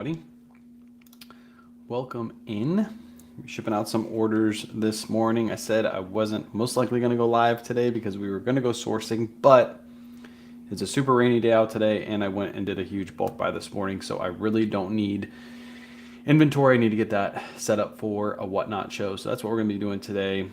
Buddy, welcome in. We're shipping out some orders this morning. I said I wasn't most likely going to go live today because we were going to go sourcing, but it's a super rainy day out today, and I went and did a huge bulk buy this morning, so I really don't need inventory. I need to get that set up for a whatnot show, so that's what we're going to be doing today.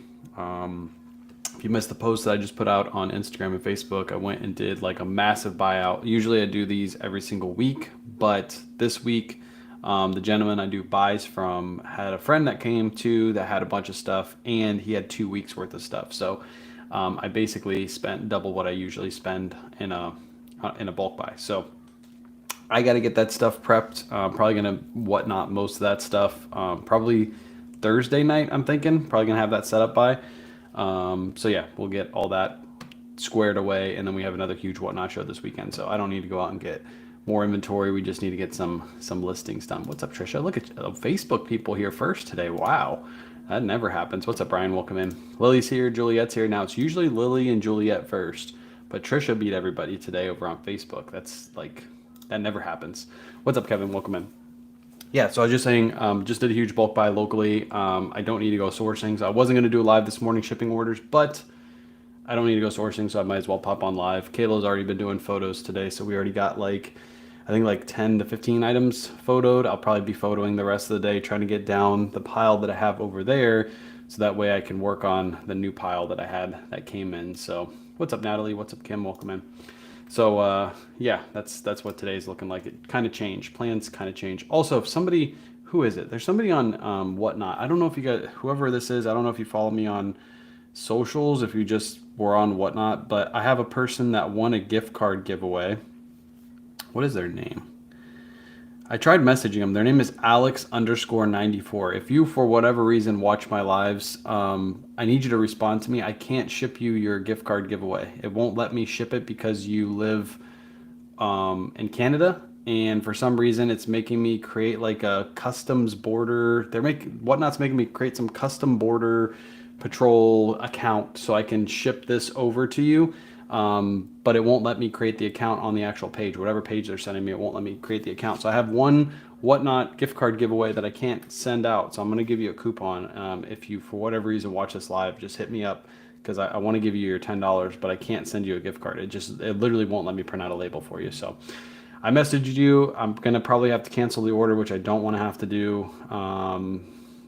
If you missed the post that I just put out on Instagram and Facebook, I went and did like a massive buyout. Usually I do these every single week, but this week the gentleman I do buys from had a friend that came to that had a bunch of stuff, and he had 2 weeks worth of stuff. So I basically spent double what I usually spend in a bulk buy. So I got to get that stuff prepped. Probably gonna whatnot most of that stuff. Probably Thursday night. I'm thinking probably gonna have that set up by. So yeah, we'll get all that squared away, and then we have another huge whatnot show this weekend. So I don't need to go out and get more inventory. We just need to get some listings done. What's up, Trisha? Look at Facebook people here first today. Wow, that never happens. What's up, Brian? Welcome in. Lily's here. Juliet's here. Now it's usually Lily and Juliet first, but Trisha beat everybody today over on Facebook. That's like, that never happens. What's up, Kevin? Welcome in. Yeah, so I was just saying, just did a huge bulk buy locally. I don't need to go sourcing, so I wasn't going to do a live this morning shipping orders, but I don't need to go sourcing, so I might as well pop on live. Kayla's already been doing photos today, so we already got I think like 10 to 15 items photoed. I'll probably be photoing the rest of the day, trying to get down the pile that I have over there, so that way I can work on the new pile that I had that came in. So what's up, Natalie? What's up, Kim? Welcome in. So yeah, that's what today's looking like. It kind of changed. Plans kind of changed. Also, if somebody, who is it? There's somebody on whatnot. I don't know if you got, whoever this is, I don't know if you follow me on socials, if you just were on whatnot, but I have a person that won a gift card giveaway. What is their name? I tried messaging them. Their name is Alex_94. If you, for whatever reason, watch my lives, I need you to respond to me. I can't ship you your gift card giveaway. It won't let me ship it because you live in Canada, and for some reason, it's making me create like a customs border. Whatnot's making me create some custom border patrol account so I can ship this over to you. But it won't let me create the account on the actual page. Whatever page they're sending me, it won't let me create the account. So I have one whatnot gift card giveaway that I can't send out. So I'm going to give you a coupon. If you, for whatever reason, watch this live, just hit me up because I want to give you your $10, but I can't send you a gift card. It literally won't let me print out a label for you. So I messaged you. I'm going to probably have to cancel the order, which I don't want to have to do.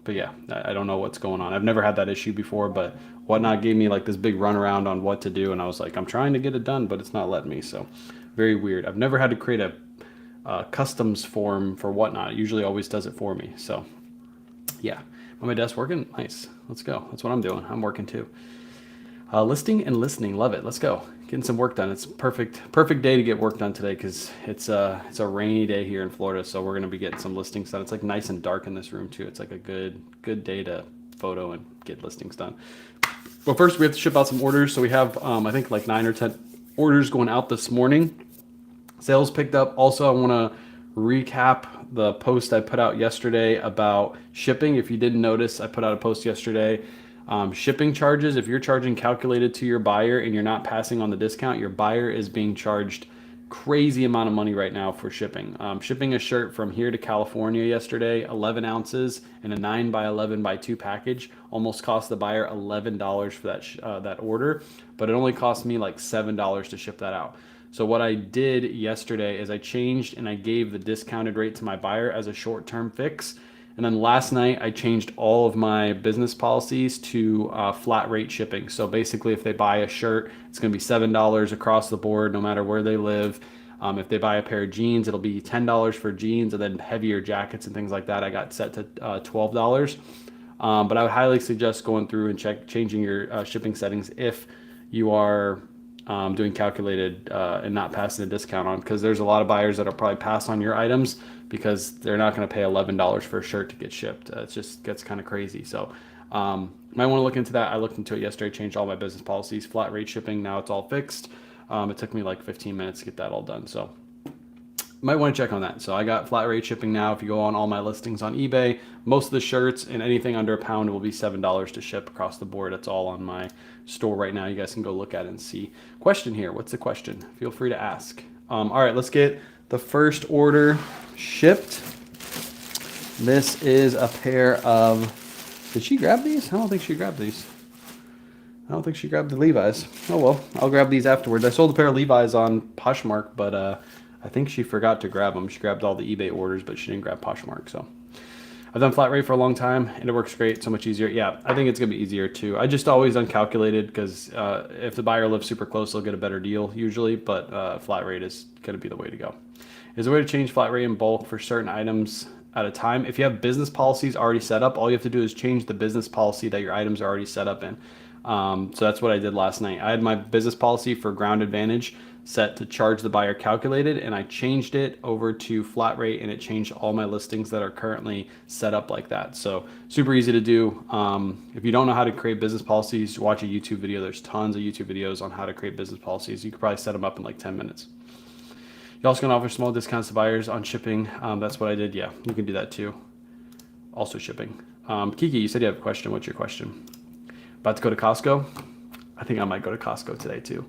But yeah, I don't know what's going on. I've never had that issue before, but Whatnot gave me like this big runaround on what to do, and I was like, I'm trying to get it done, but it's not letting me. So very weird. I've never had to create a customs form for Whatnot. It usually always does it for me. So yeah, on my desk working. Nice. Let's go. That's what I'm doing. I'm working too. Listing and listening. Love it. Let's go. Getting some work done. It's perfect day to get work done today because it's a rainy day here in Florida. So we're going to be getting some listings done. It's like nice and dark in this room too. It's like a good day to photo and get listings done. But first we have to ship out some orders. So we have, I think like 9 or 10 orders going out this morning. Sales picked up. Also, I want to recap the post I put out yesterday about shipping. If you didn't notice, I put out a post yesterday. Shipping charges, if you're charging calculated to your buyer and you're not passing on the discount, your buyer is being charged crazy amount of money right now for shipping. Shipping a shirt from here to California yesterday, 11 ounces in a 9x11x2 package, almost cost the buyer $11 for that order, but it only cost me like $7 to ship that out. So what I did yesterday is I changed and I gave the discounted rate to my buyer as a short-term fix. And then last night I changed all of my business policies to flat rate shipping. So basically if they buy a shirt, it's going to be $7 across the board no matter where they live. If they buy a pair of jeans, it'll be $10 for jeans, and then heavier jackets and things like that I got set to $12. But I would highly suggest going through and changing your shipping settings if you are doing calculated and not passing a discount on, because there's a lot of buyers that'll probably pass on your items because they're not going to pay $11 for a shirt to get shipped. It just gets kind of crazy. So might want to look into that. I looked into it yesterday, changed all my business policies, flat rate shipping. Now it's all fixed. It took me like 15 minutes to get that all done. So might want to check on that. So I got flat rate shipping now. If you go on all my listings on eBay, most of the shirts and anything under a pound will be $7 to ship across the board. It's all on my store right now. You guys can go look at it and see. Question here. What's the question? Feel free to ask. All right, let's get the first order shipped. This is a pair of, did she grab these? I don't think she grabbed these. I don't think she grabbed the Levi's. Oh well, I'll grab these afterwards. I sold a pair of Levi's on Poshmark, but I think she forgot to grab them. She grabbed all the eBay orders, but she didn't grab Poshmark. So I've done flat rate for a long time, and it works great. So much easier. Yeah, I think it's gonna be easier too. I just always uncalculated because if the buyer lives super close, they'll get a better deal usually. But flat rate is gonna be the way to go. Is a way to change flat rate in bulk for certain items at a time. If you have business policies already set up, all you have to do is change the business policy that your items are already set up in. So that's what I did last night. I had my business policy for Ground Advantage set to charge the buyer calculated, and I changed it over to flat rate, and it changed all my listings that are currently set up like that. So super easy to do. If you don't know how to create business policies, watch a YouTube video. There's tons of YouTube videos on how to create business policies. You could probably set them up in like 10 minutes. You also can offer small discounts to buyers on shipping. That's what I did. Yeah, you can do that too. Also shipping. Kiki, you said you have a question. What's your question? About to go to Costco? I think I might go to Costco today too.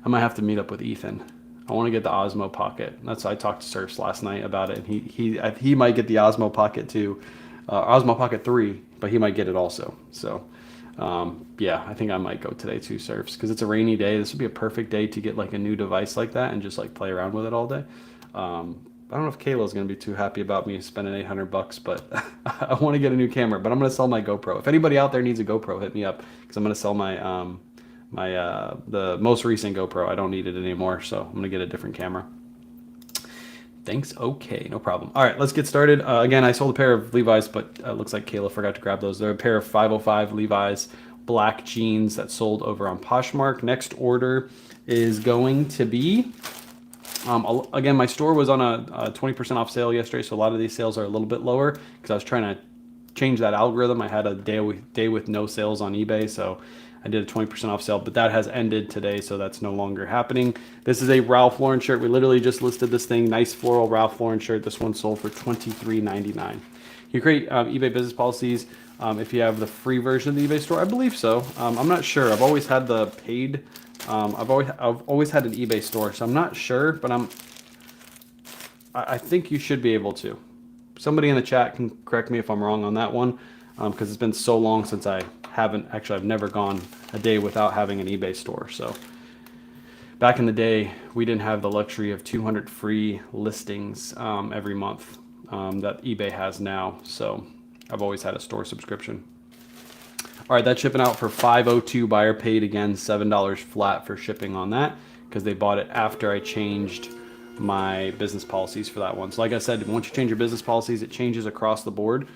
I might have to meet up with Ethan. I want to get the Osmo Pocket. That's I talked to Surfs last night about it. And he might get the Osmo Pocket too, Osmo Pocket 3, but he might get it also. So yeah, I think I might go today too, Surfs, because it's a rainy day. This would be a perfect day to get like a new device like that and just like play around with it all day. I don't know if Kayla's going to be too happy about me spending $800, but I want to get a new camera. But I'm going to sell my GoPro. If anybody out there needs a GoPro, hit me up, because I'm going to sell my the most recent GoPro. I don't need it anymore, so I'm going to get a different camera. Thanks. Okay, no problem. All right, let's get started. Again, I sold a pair of Levi's, but it looks like Kayla forgot to grab those. They're a pair of 505 Levi's black jeans that sold over on Poshmark. Next order is going to be... again, my store was on a 20% off sale yesterday, so a lot of these sales are a little bit lower because I was trying to change that algorithm. I had a day with no sales on eBay, so I did a 20% off sale, but that has ended today, so that's no longer happening. This is a Ralph Lauren shirt. We literally just listed this thing. Nice floral Ralph Lauren shirt. This one sold for $23.99. You create eBay business policies if you have the free version of the eBay store. I believe so. I'm not sure. I've always had the paid. I've always had an eBay store, so I'm not sure, but I think you should be able to. Somebody in the chat can correct me if I'm wrong on that one, because it's been so long since I've never gone a day without having an eBay store. So back in the day, we didn't have the luxury of 200 free listings every month that eBay has now. So I've always had a store subscription. All right, that's shipping out for $502. Buyer paid again $7 flat for shipping on that because they bought it after I changed my business policies for that one. So like I said, once you change your business policies, it changes across the board.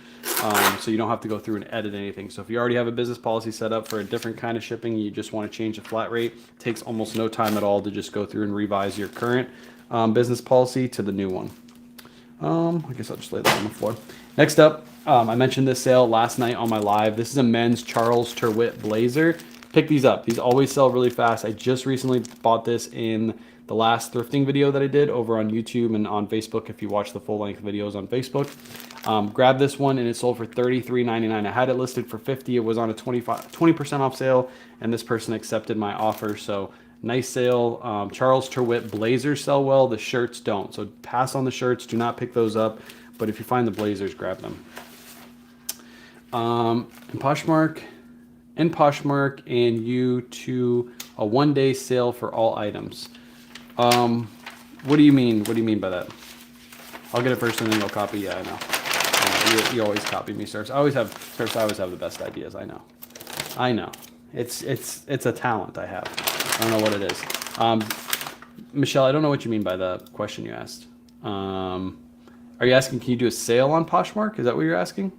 So you don't have to go through and edit anything. So if you already have a business policy set up for a different kind of shipping, you just want to change the flat rate, it takes almost no time at all to just go through and revise your current business policy to the new one. I guess I'll just lay that on the floor. Next up, I mentioned this sale last night on my live. This is a men's Charles Turwitt blazer. Pick these up. These always sell really fast. I just recently bought this in the last thrifting video that I did over on YouTube and on Facebook. If you watch the full length videos on Facebook, grab this one, and it sold for $33.99. I had it listed for $50. It was on a 20% off sale, and this person accepted my offer. So nice sale. Charles Turwitt blazers sell well. The shirts don't. So pass on the shirts. Do not pick those up. But if you find the blazers, grab them. In Poshmark, and you to a one-day sale for all items. What do you mean? What do you mean by that? I'll get it first and then you'll copy. Yeah, I know. You always copy me, Surfs. I always have the best ideas. I know. It's a talent I have. I don't know what it is. Michelle, I don't know what you mean by the question you asked. Are you asking, can you do a sale on Poshmark? Is that what you're asking?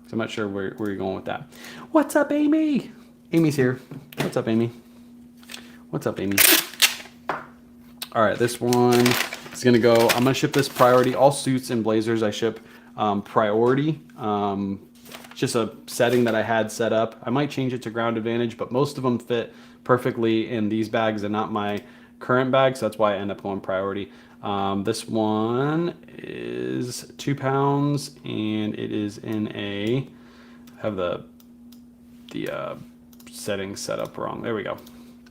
So I'm not sure where you're going with that. What's up, Amy? Amy's here. What's up, Amy? What's up, Amy? All right, this one is gonna go. I'm gonna ship this priority. All suits and blazers I ship priority. Just a setting that I had set up. I might change it to Ground Advantage, but most of them fit perfectly in these bags and not my current bag, so that's why I end up going priority. This one is 2 pounds, and it is in a, I have the settings set up wrong. There we go.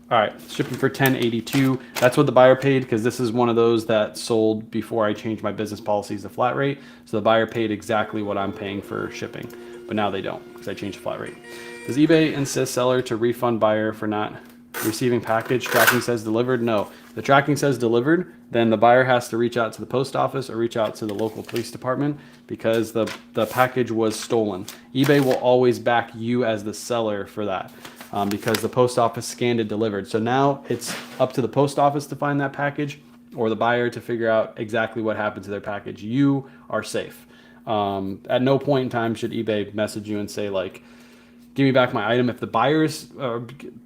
All right, shipping for 1082. That's what the buyer paid because this is one of those that sold before I changed my business policies to flat rate. So the buyer paid exactly what I'm paying for shipping, but now they don't because I changed the flat rate. Does eBay insist seller to refund buyer for not receiving package? Tracking says delivered? No. The tracking says delivered, then the buyer has to reach out to the post office or reach out to the local police department because the package was stolen. eBay will always back you as the seller for that. Because the post office scanned it delivered. So now it's up to the post office to find that package or the buyer to figure out exactly what happened to their package. You are safe. At no point in time should eBay message you and say like, give me back my item. If the buyers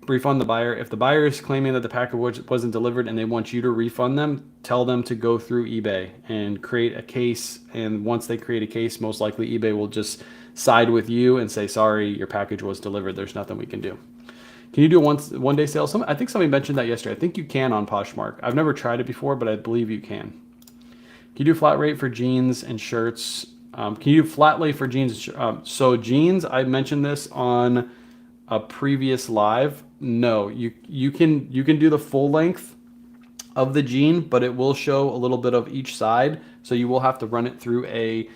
refund the buyer, if the buyer is claiming that the package wasn't delivered and they want you to refund them, tell them to go through eBay and create a case. And once they create a case, most likely eBay will just side with you and say, sorry, your package was delivered. There's nothing we can do. Can you do a one day sale? I think somebody mentioned that yesterday. I think you can on Poshmark. I've never tried it before, but I believe you can. Can you do flat rate for jeans and shirts? Can you do flat rate for jeans? So jeans, I mentioned this on a previous live. No, you can do the full length of the jean, but it will show a little bit of each side. So you will have to run it through a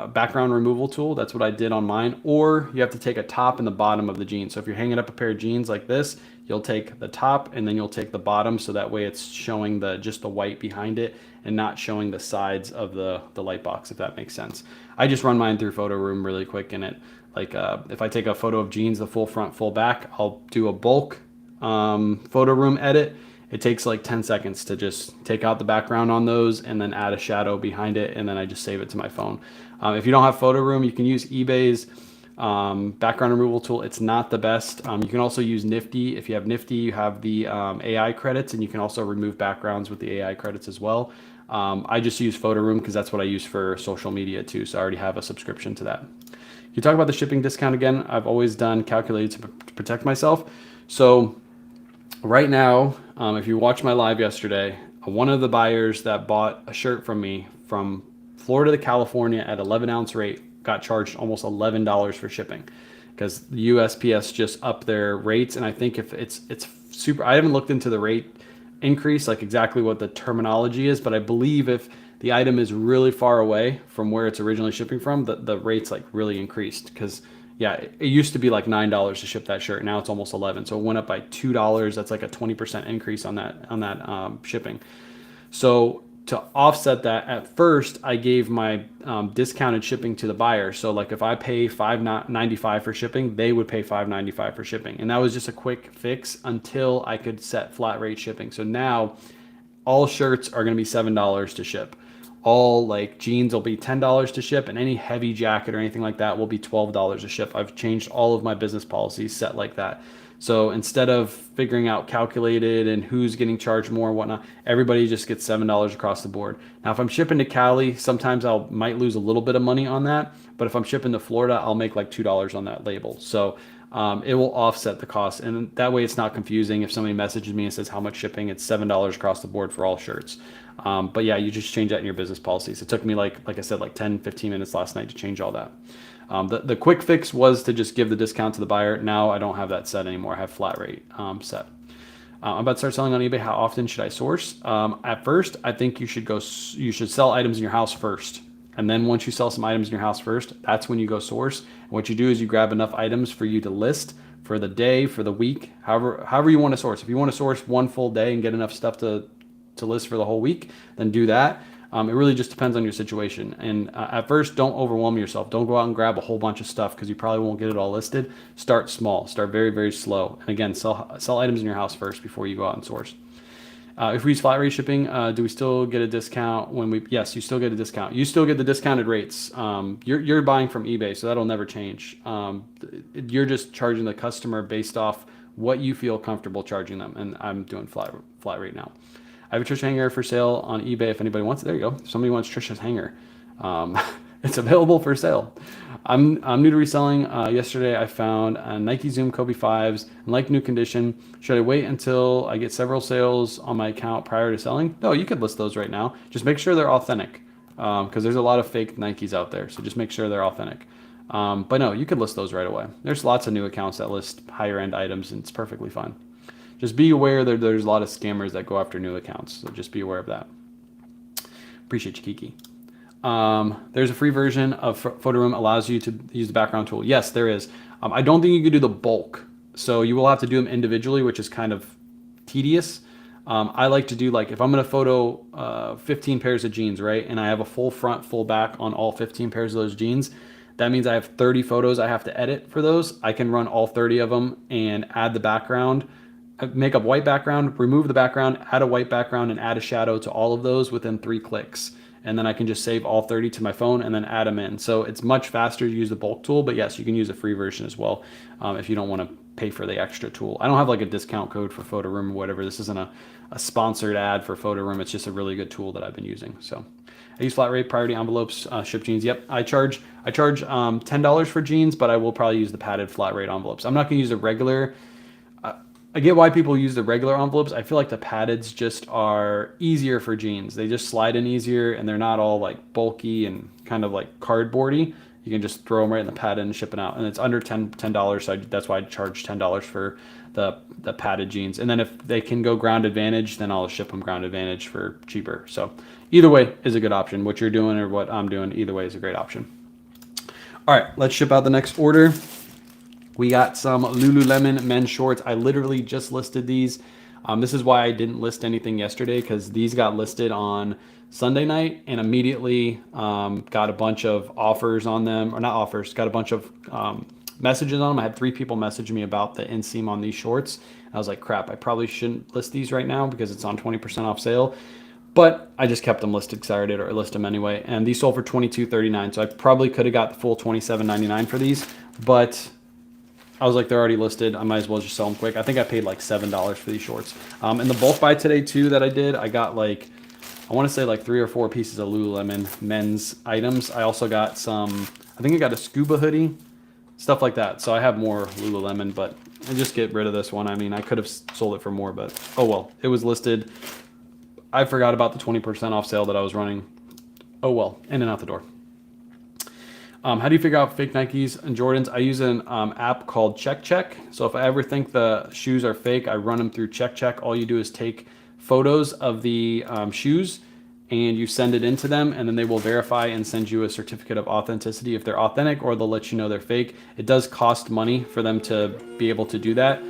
background removal tool. That's what I did on mine. Or you have to take a top and the bottom of the jean. So if you're hanging up a pair of jeans like this, you'll take the top and then you'll take the bottom. So that way it's showing just the white behind it and not showing the sides of the light box, if that makes sense. I just run mine through Photo Room really quick in it. Like if I take a photo of jeans, the full front, full back, I'll do a bulk Photo Room edit. It takes like 10 seconds to just take out the background on those and then add a shadow behind it, and then I just save it to my phone. If you don't have Photo Room, you can use eBay's background removal tool. It's not the best. You can also use Nifty. If you have Nifty, you have the AI credits, and you can also remove backgrounds with the AI credits as well. I just use Photo Room because that's what I use for social media too, so I already have a subscription to that. Can you talk about the shipping discount again? I've always done calculated to protect myself. So right now, if you watched my live yesterday, one of the buyers that bought a shirt from me from Florida to California at 11-ounce rate got charged almost $11 for shipping because the USPS just upped their rates. And I think if it's super, I haven't looked into the rate increase, like exactly what the terminology is, but I believe if the item is really far away from where it's originally shipping from, the rates like really increased because yeah, it used to be like $9 to ship that shirt. Now it's almost 11. So it went up by $2. That's like a 20% increase on that shipping. So to offset that, at first I gave my discounted shipping to the buyer. So like if I pay $5.95 for shipping, they would pay $5.95 for shipping. And that was just a quick fix until I could set flat rate shipping. So now all shirts are going to be $7 to ship. All like jeans will be $10 to ship, and any heavy jacket or anything like that will be $12 to ship. I've changed all of my business policies set like that. So instead of figuring out calculated and who's getting charged more and whatnot, everybody just gets $7 across the board. Now, if I'm shipping to Cali, sometimes I might lose a little bit of money on that. But if I'm shipping to Florida, I'll make like $2 on that label. So it will offset the cost. And that way it's not confusing. If somebody messages me and says how much shipping, it's $7 across the board for all shirts. But yeah, you just change that in your business policies. It took me like I said, like 10, 15 minutes last night to change all that. The quick fix was to just give the discount to the buyer. Now I don't have that set anymore. I have flat rate set. I'm about to start selling on eBay. How often should I source? At first, I think you should sell items in your house first. And then once you sell some items in your house first, that's when you go source. And what you do is you grab enough items for you to list for the day, for the week, however you want to source. If you want to source one full day and get enough stuff to list for the whole week, then do that. It really just depends on your situation. And at first, don't overwhelm yourself. Don't go out and grab a whole bunch of stuff because you probably won't get it all listed. Start small. Start very, very slow. And again, sell items in your house first before you go out and source. If we use flat rate shipping, do we still get a discount yes, you still get a discount. You still get the discounted rates. You're buying from eBay, so that'll never change. You're just charging the customer based off what you feel comfortable charging them. And I'm doing flat rate now. I have a Trisha hanger for sale on eBay if anybody wants it. There you go. If somebody wants Trisha's hanger. It's available for sale. I'm new to reselling. Yesterday I found a Nike Zoom Kobe 5s in like new condition. Should I wait until I get several sales on my account prior to selling? No, you could list those right now. Just make sure they're authentic because there's a lot of fake Nikes out there. So just make sure they're authentic. But no, you could list those right away. There's lots of new accounts that list higher end items, and it's perfectly fine. Just be aware that there's a lot of scammers that go after new accounts, so just be aware of that. Appreciate you, Kiki. There's a free version of Photo Room, allows you to use the background tool. Yes, there is. I don't think you could do the bulk, so you will have to do them individually, which is kind of tedious. I like to do, like, if I'm going to photo 15 pairs of jeans, right, and I have a full front, full back on all 15 pairs of those jeans, that means I have 30 photos I have to edit for those. I can run all 30 of them and add the background, make a white background, remove the background, add a white background, and add a shadow to all of those within 3 clicks. And then I can just save all 30 to my phone and then add them in. So it's much faster to use the bulk tool, but yes, you can use a free version as well if you don't want to pay for the extra tool. I don't have like a discount code for Photo Room or whatever. This isn't a sponsored ad for Photo Room. It's just a really good tool that I've been using. So I use flat rate, priority envelopes, ship jeans. Yep, I charge $10 for jeans, but I will probably use the padded flat rate envelopes. I'm not going to use the regular. I get why people use the regular envelopes. I feel like the paddeds just are easier for jeans. They just slide in easier, and they're not all like bulky and kind of like cardboardy. You can just throw them right in the padded and ship it out. And it's under $10, so that's why I charge $10 for the padded jeans. And then if they can go ground advantage, then I'll ship them ground advantage for cheaper. So either way is a good option. What you're doing or what I'm doing, either way is a great option. All right, let's ship out the next order. We got some Lululemon men's shorts. I literally just listed these. This is why I didn't list anything yesterday, because these got listed on Sunday night and immediately got a bunch of offers on them, or not offers, got a bunch of messages on them. I had 3 people message me about the inseam on these shorts. I was like, crap, I probably shouldn't list these right now because it's on 20% off sale. But I just kept them listed because I already did, or list them anyway. And these sold for $22.39. So I probably could have got the full $27.99 for these, but I was like, they're already listed. I might as well just sell them quick. I think I paid like $7 for these shorts. And the bulk buy today too that I did, I got like, I want to say like 3 or 4 pieces of Lululemon men's items. I also got some, I think I got a scuba hoodie, stuff like that. So I have more Lululemon, but I just get rid of this one. I mean, I could have sold it for more, but oh well, it was listed. I forgot about the 20% off sale that I was running. Oh well, in and out the door. How do you figure out fake Nikes and Jordans? I use an app called Check. So if I ever think the shoes are fake, I run them through Check. All you do is take photos of the shoes and you send it into them, and then they will verify and send you a certificate of authenticity if they're authentic, or they'll let you know they're fake. It does cost money for them to be able to do that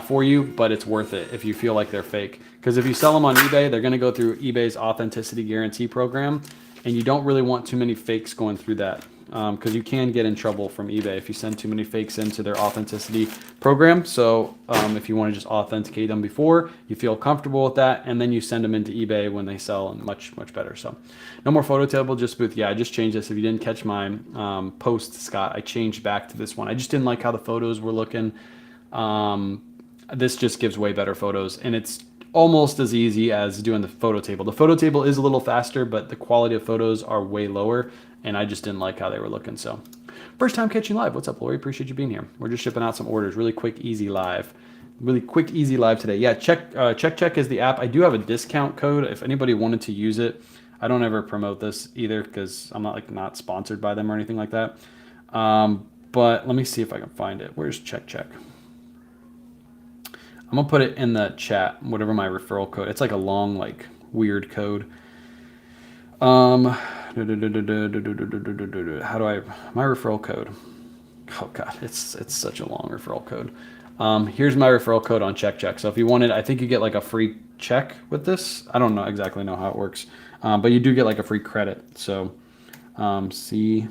for you, but it's worth it if you feel like they're fake. Because if you sell them on eBay, they're going to go through eBay's authenticity guarantee program, and you don't really want too many fakes going through that. Because you can get in trouble from eBay if you send too many fakes into their authenticity program. So if you want to just authenticate them before, you feel comfortable with that, and then you send them into eBay when they sell, and much better. So no more photo table, just booth. Yeah, I just changed this. If you didn't catch my post, Scott, I changed back to this one. I just didn't like how the photos were looking. This just gives way better photos, and it's almost as easy as doing the photo table. The photo table is a little faster, but the quality of photos are way lower, and I just didn't like how they were looking. So first time catching live. What's up, Lori? Appreciate you being here. We're just shipping out some orders. Really quick, easy live. Really quick, easy live today. Yeah, Check is the app. I do have a discount code if anybody wanted to use it. I don't ever promote this either because I'm not sponsored by them or anything like that. But let me see if I can find it. Where's Check? I'm gonna put it in the chat, whatever my referral code. It's like a long, like weird code. How do I, my referral code? Oh God, it's such a long referral code. Here's my referral code on Check. So if you wanted, I think you get like a free check with this. I don't know exactly know how it works, but you do get like a free credit. So Seabed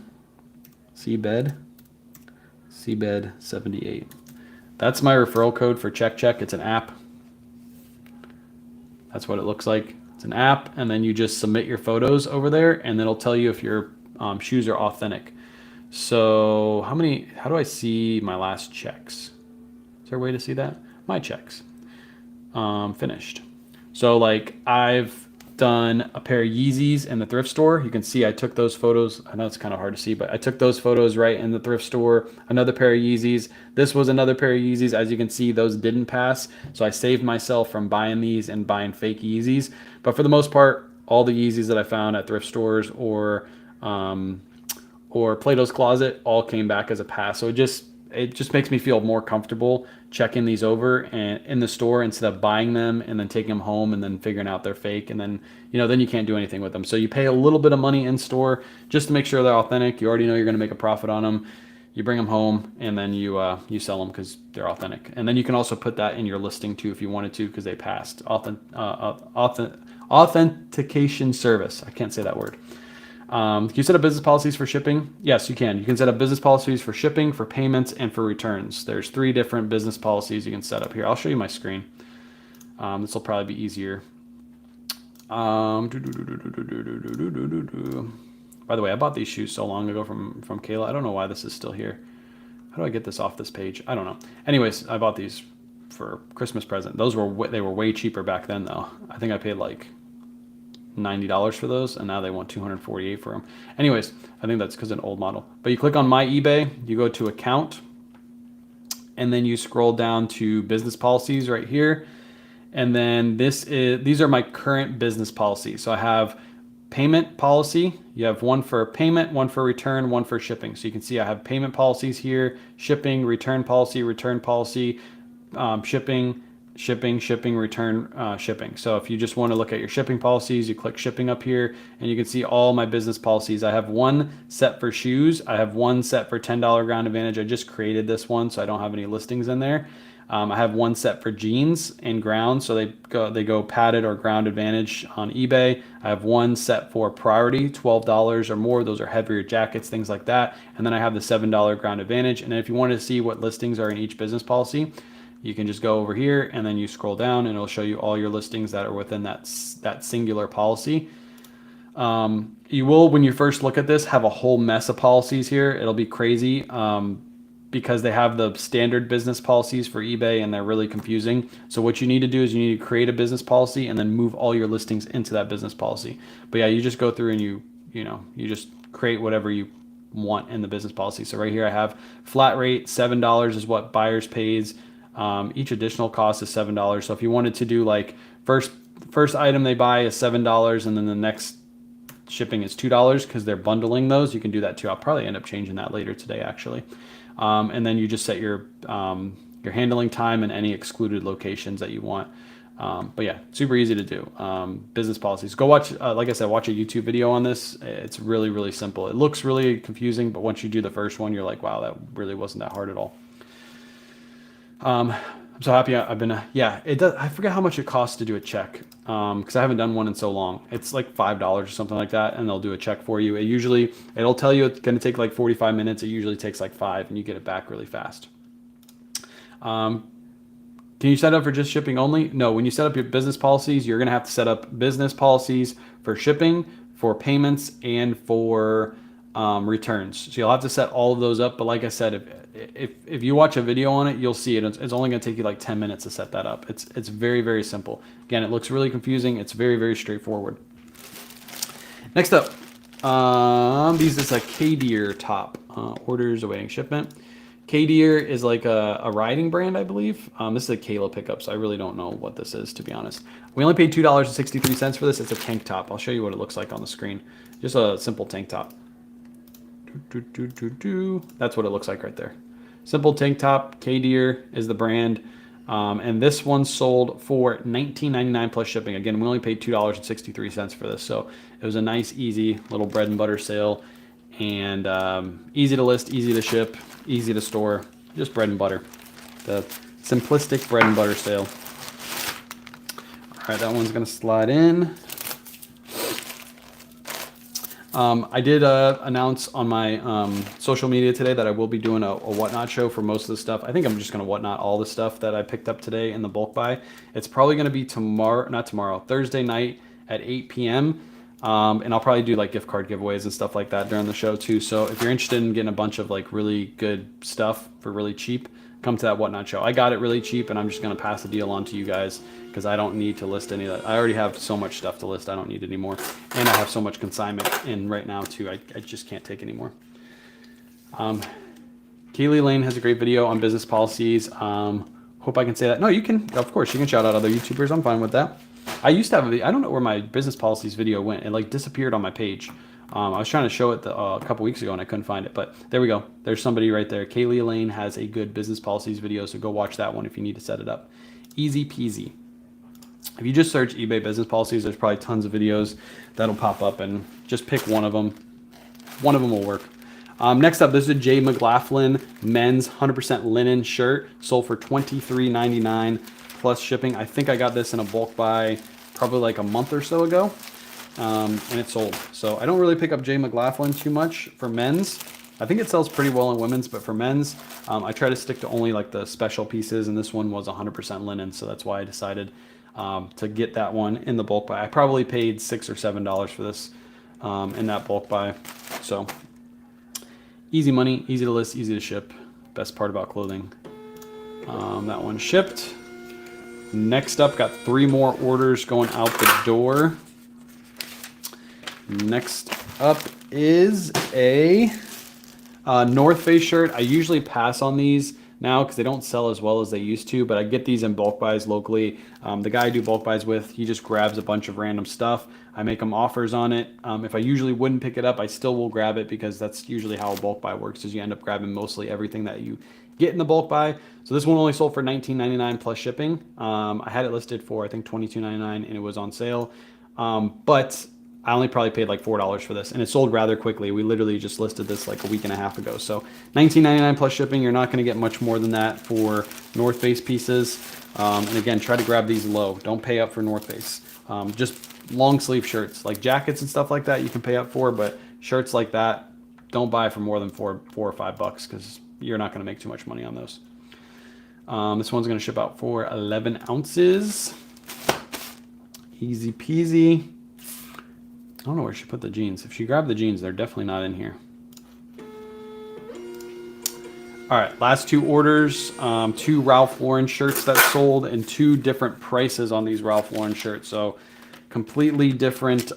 78. That's my referral code for Check. It's an app. That's what it looks like. It's an app, and then you just submit your photos over there, and it'll tell you if your shoes are authentic. So how do I see my last checks? Is there a way to see that? My checks. Finished. So like I've done a pair of Yeezys in the thrift store. You can see I took those photos. I know it's kind of hard to see, but I took those photos right in the thrift store. Another pair of Yeezys. This was another pair of Yeezys. As you can see, those didn't pass. So I saved myself from buying these and buying fake Yeezys. But for the most part, all the Yeezys that I found at thrift stores or or Plato's Closet all came back as a pass. So it just makes me feel more comfortable checking these over and in the store instead of buying them and then taking them home and then figuring out they're fake, and then then you can't do anything with them. So you pay a little bit of money in store just to make sure they're authentic. You already know you're going to make a profit on them. You bring them home and then you sell them because they're authentic. And then you can also put that in your listing too if you wanted to, because they passed authentication service. I can't say that word. Can you set up business policies for shipping? Yes, you can. You can set up business policies for shipping, for payments, and for returns. There's 3 different business policies you can set up here. I'll show you my screen. This will probably be easier. By the way, I bought these shoes so long ago from Kayla. I don't know why this is still here. How do I get this off this page? I don't know. Anyways, I bought these for Christmas present. They were way cheaper back then though. I think I paid like $90 for those, and now they want $248 for them. Anyways, I think that's because of an old model. But you click on My eBay, you go to Account, and then you scroll down to Business Policies right here. And then these are my current business policies. So I have payment policy. You have one for payment, one for return, one for shipping. So you can see I have payment policies here, shipping, return policy, shipping, return, shipping. So if you just want to look at your shipping policies, you click shipping up here and you can see all my business policies. I have one set for shoes. I have one set for $10 ground advantage. I just created this one, so I don't have any listings in there. I have one set for jeans and ground, so they go padded or ground advantage on eBay. I have one set for priority, $12 or more. Those are heavier jackets, things like that. And then I have the $7 ground advantage. And then if you want to see what listings are in each business policy, you can just go over here and then you scroll down and it'll show you all your listings that are within that singular policy. You will, when you first look at this, have a whole mess of policies here. It'll be crazy because they have the standard business policies for eBay and they're really confusing. So what you need to do is you need to create a business policy and then move all your listings into that business policy. But yeah, you just go through and you just create whatever you want in the business policy. So right here I have flat rate, $7 is what buyers pays. Each additional cost is $7. So if you wanted to do like first item they buy is $7 and then the next shipping is $2 because they're bundling those, you can do that too. I'll probably end up changing that later today actually. And then you just set your handling time and any excluded locations that you want. But yeah, super easy to do. Business policies. Go watch, like I said, watch a YouTube video on this. It's really, really simple. It looks really confusing, but once you do the first one, you're like, wow, that really wasn't that hard at all. I'm so happy I've been, it does. I forget how much it costs to do a check. Cause I haven't done one in so long. It's like $5 or something like that. And they'll do a check for you. It'll tell you it's going to take like 45 minutes. It usually takes like 5 and you get it back really fast. Can you set up for just shipping only? No, when you set up your business policies, you're going to have to set up business policies for shipping, for payments, and for returns. So you'll have to set all of those up. But like I said, if you watch a video on it, you'll see it. It's only going to take you like 10 minutes to set that up. It's very, very simple. Again, it looks really confusing. It's very, very straightforward. Next up, this is a K-Deer top. Orders awaiting shipment. K-Deer is like a riding brand, I believe. This is a Kayla pickup, so I really don't know what this is, to be honest. We only paid $2.63 for this. It's a tank top. I'll show you what it looks like on the screen. Just a simple tank top. That's what it looks like right there. Simple tank top. K-Deer is the brand. And this one sold for $19.99 plus shipping. Again, we only paid $2.63 for this. So it was a nice, easy little bread and butter sale. And easy to list, easy to ship, easy to store. Just bread and butter. The simplistic bread and butter sale. All right, that one's going to slide in. I did announce on my social media today that I will be doing a whatnot show for most of the stuff. I think I'm just going to whatnot all the stuff that I picked up today in the bulk buy. It's probably going to be Thursday night at 8 p.m. And I'll probably do like gift card giveaways and stuff like that during the show too. So if you're interested in getting a bunch of like really good stuff for really cheap, come to that whatnot show. I got it really cheap and I'm just going to pass the deal on to you guys because I don't need to list any of that. I already have so much stuff to list. I don't need any more. And I have so much consignment in right now too. I just can't take any more. Keely Lane has a great video on business policies. Hope I can say that. No, you can, of course, you can shout out other YouTubers. I'm fine with that. I used to have I don't know where my business policies video went. It like disappeared on my page. I was trying to show it a couple weeks ago and I couldn't find it, but there we go. There's somebody right there. Kaylee Elaine has a good business policies video, so go watch that one if you need to set it up. Easy peasy. If you just search eBay business policies, there's probably tons of videos that'll pop up, and just pick one of them. One of them will work. Next up, this is a J. McLaughlin men's 100% linen shirt, sold for $23.99 plus shipping. I think I got this in a bulk buy probably like a month or so ago, and it sold. So I don't really pick up J. McLaughlin too much for men's. I think it sells pretty well in women's, but for men's, I try to stick to only like the special pieces, and this one was 100% linen, so that's why I decided to get that one in the bulk buy. I probably paid $6 or $7 for this in that bulk buy. So easy money, easy to list, easy to ship. Best part about clothing. That one shipped. Next up, got 3 more orders going out the door. Next up is a North Face shirt. I usually pass on these now because they don't sell as well as they used to, but I get these in bulk buys locally. The guy I do bulk buys with, he just grabs a bunch of random stuff. I make him offers on it. If I usually wouldn't pick it up, I still will grab it because that's usually how a bulk buy works, is you end up grabbing mostly everything that you get in the bulk buy. So this one only sold for $19.99 plus shipping. I had it listed for, I think, $22.99 and it was on sale. But I only probably paid like $4 for this, and it sold rather quickly. We literally just listed this like a week and a half ago. So $19.99 plus shipping. You're not going to get much more than that for North Face pieces. And again, try to grab these low. Don't pay up for North Face. Just long sleeve shirts, like jackets and stuff like that, you can pay up for, but shirts like that, don't buy for more than $4 or $5 because you're not going to make too much money on those. This one's going to ship out for 11 ounces. Easy peasy. I don't know where she put the jeans. If she grabbed the jeans, they're definitely not in here. All right, last 2 orders. 2 Ralph Lauren shirts that sold, and 2 different prices on these Ralph Lauren shirts. So completely different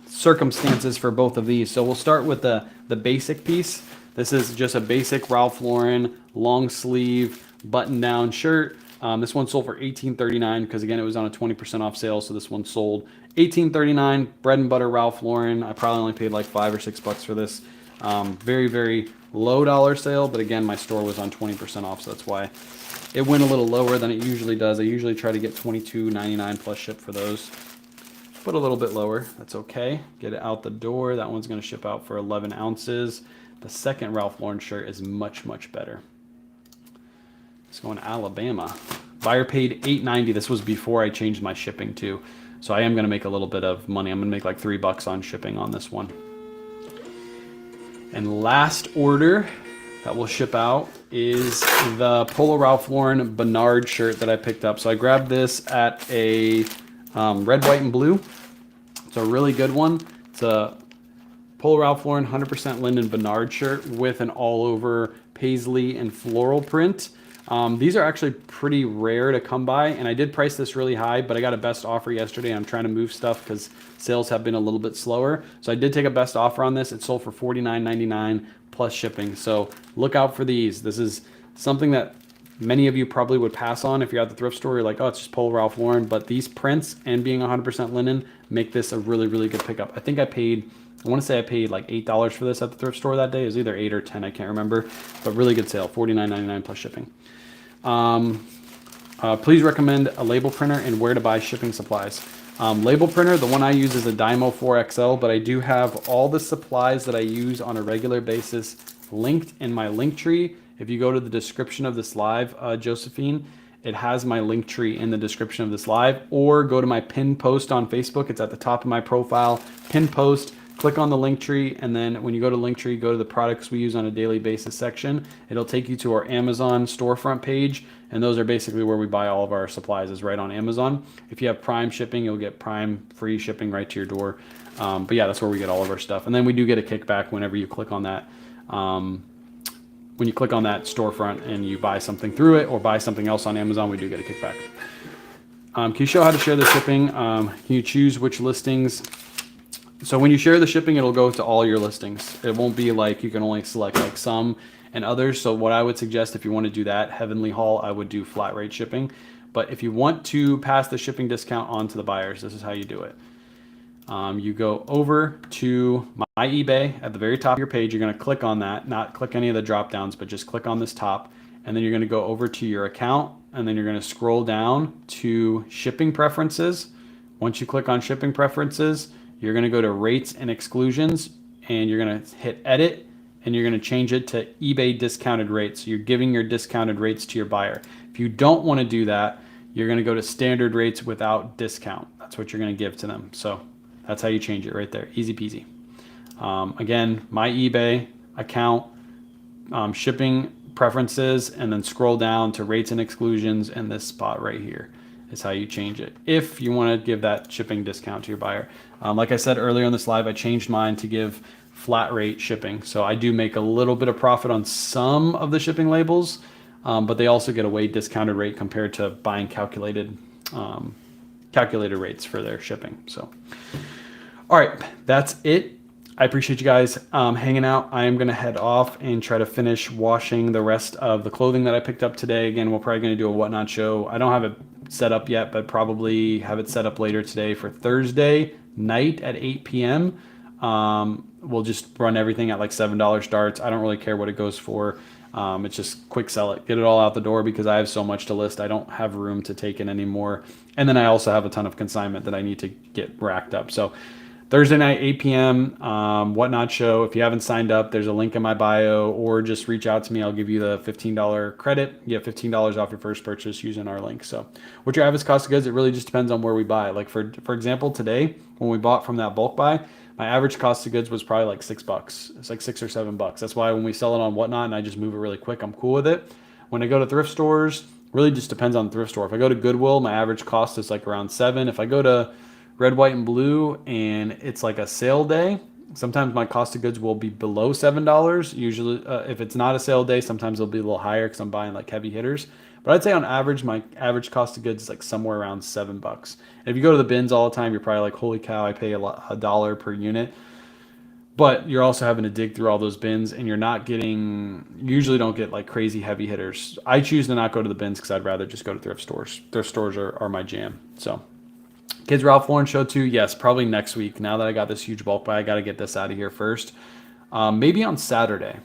circumstances for both of these. So we'll start with the basic piece. This is just a basic Ralph Lauren long sleeve button down shirt. This one sold for $18.39 because, again, it was on a 20% off sale, so this one sold $18.39. Bread and butter Ralph Lauren. I probably only paid like $5 or $6 for this. Very, very low dollar sale, but again, my store was on 20% off, so that's why it went a little lower than it usually does. I usually try to get $22.99 plus ship for those, but a little bit lower. That's okay. Get it out the door. That one's going to ship out for 11 ounces. The second Ralph Lauren shirt is much, much better. It's going to Alabama. Buyer paid $8.90. This was before I changed my shipping too. So I am going to make a little bit of money. I'm going to make like $3 on shipping on this one. And last order that will ship out is the Polo Ralph Lauren Bernard shirt that I picked up. So I grabbed this at a red, white, and blue. It's a really good one. It's a Polo Ralph Lauren 100% linen Bernard shirt with an all-over paisley and floral print. These are actually pretty rare to come by, and I did price this really high, but I got a best offer yesterday. I'm trying to move stuff because sales have been a little bit slower. So I did take a best offer on this. It sold for $49.99 plus shipping. So look out for these. This is something that many of you probably would pass on if you're at the thrift store. You're like, oh, it's just Polo Ralph Lauren. But these prints and being 100% linen make this a really, really good pickup. I think I want to say I paid like $8 for this at the thrift store that day. It was either 8 or 10, I can't remember. But really good sale, $49.99 plus shipping. Please recommend a label printer and where to buy shipping supplies. Label printer, the one I use is a Dymo 4XL, but I do have all the supplies that I use on a regular basis linked in my link tree. If you go to the description of this live, Josephine, it has my link tree in the description of this live, or go to my pinned post on Facebook. It's at the top of my profile, pinned post. Click on the link tree, and then when you go to link tree, go to the products we use on a daily basis section. It'll take you to our Amazon storefront page, and those are basically where we buy all of our supplies, is right on Amazon. If you have Prime shipping, you'll get Prime free shipping right to your door. But yeah, that's where we get all of our stuff. And then we do get a kickback whenever you click on that. When you click on that storefront and you buy something through it or buy something else on Amazon, we do get a kickback. Can you show how to share the shipping? Can you choose which listings? So when you share the shipping, it'll go to all your listings. It won't be like you can only select like some and others. So what I would suggest, if you want to do that, Heavenly Haul, I would do flat rate shipping. But if you want to pass the shipping discount on to the buyers, this is how you do it. You go over to my eBay at the very top of your page. You're going to click on that, not click any of the drop downs, but just click on this top. And then you're going to go over to your account, and then you're going to scroll down to shipping preferences. Once you click on shipping preferences, you're going to go to rates and exclusions, and you're going to hit edit, and you're going to change it to eBay discounted rates. So you're giving your discounted rates to your buyer. If you don't want to do that, you're going to go to standard rates without discount. That's what you're going to give to them. So that's how you change it right there. Easy peasy. Again, my eBay account, shipping preferences, and then scroll down to rates and exclusions, and this spot right here is how you change it if you want to give that shipping discount to your buyer. Like I said earlier in this live, I changed mine to give flat rate shipping. So I do make a little bit of profit on some of the shipping labels, but they also get a way discounted rate compared to buying calculated rates for their shipping. So, all right, that's it. I appreciate you guys hanging out. I am going to head off and try to finish washing the rest of the clothing that I picked up today. Again, we're probably going to do a whatnot show. I don't have it set up yet, but probably have it set up later today for Thursday night at 8 p.m. We'll just run everything at like $7 starts. I don't really care what it goes for. It's just quick sell it, get it all out the door because I have so much to list. I don't have room to take in anymore. And then I also have a ton of consignment that I need to get racked up. So Thursday night, 8 p.m., Whatnot show. If you haven't signed up, there's a link in my bio, or just reach out to me. I'll give you the $15 credit. You get $15 off your first purchase using our link. So what your average cost of goods, it really just depends on where we buy. Like for example, today, when we bought from that bulk buy, my average cost of goods was probably like $6. It's like $6 or $7. That's why when we sell it on Whatnot and I just move it really quick, I'm cool with it. When I go to thrift stores, really just depends on the thrift store. If I go to Goodwill, my average cost is like around $7. If I go to Red, White, and Blue and it's like a sale day, sometimes my cost of goods will be below $7. Usually, if it's not a sale day, sometimes it'll be a little higher because I'm buying like heavy hitters. But I'd say on average, my average cost of goods is like somewhere around $7. And if you go to the bins all the time, you're probably like, holy cow, I pay a dollar per unit. But you're also having to dig through all those bins, and you're not getting, you usually don't get like crazy heavy hitters. I choose to not go to the bins because I'd rather just go to thrift stores. Thrift stores are my jam. So Kids Ralph Lauren show too. Yes, probably next week. Now that I got this huge bulk buy, I got to get this out of here first. Maybe on Saturday,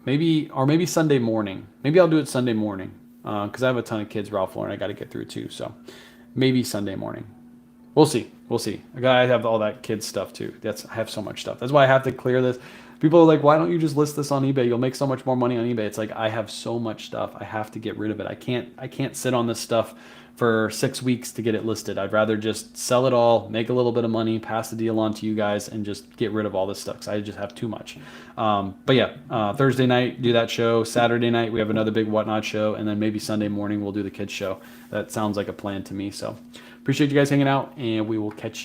maybe Sunday morning. Maybe I'll do it Sunday morning because I have a ton of Kids Ralph Lauren I got to get through too. So maybe Sunday morning. We'll see. I have all that kids stuff too. I have so much stuff. That's why I have to clear this. People are like, why don't you just list this on eBay? You'll make so much more money on eBay. It's like, I have so much stuff. I have to get rid of it. I can't sit on this stuff for 6 weeks to get it listed. I'd rather just sell it all, make a little bit of money, pass the deal on to you guys, and just get rid of all this stuff because I just have too much. But yeah, Thursday night, do that show. Saturday night, we have another big Whatnot show. And then maybe Sunday morning, we'll do the kids show. That sounds like a plan to me. So appreciate you guys hanging out, and we will catch you.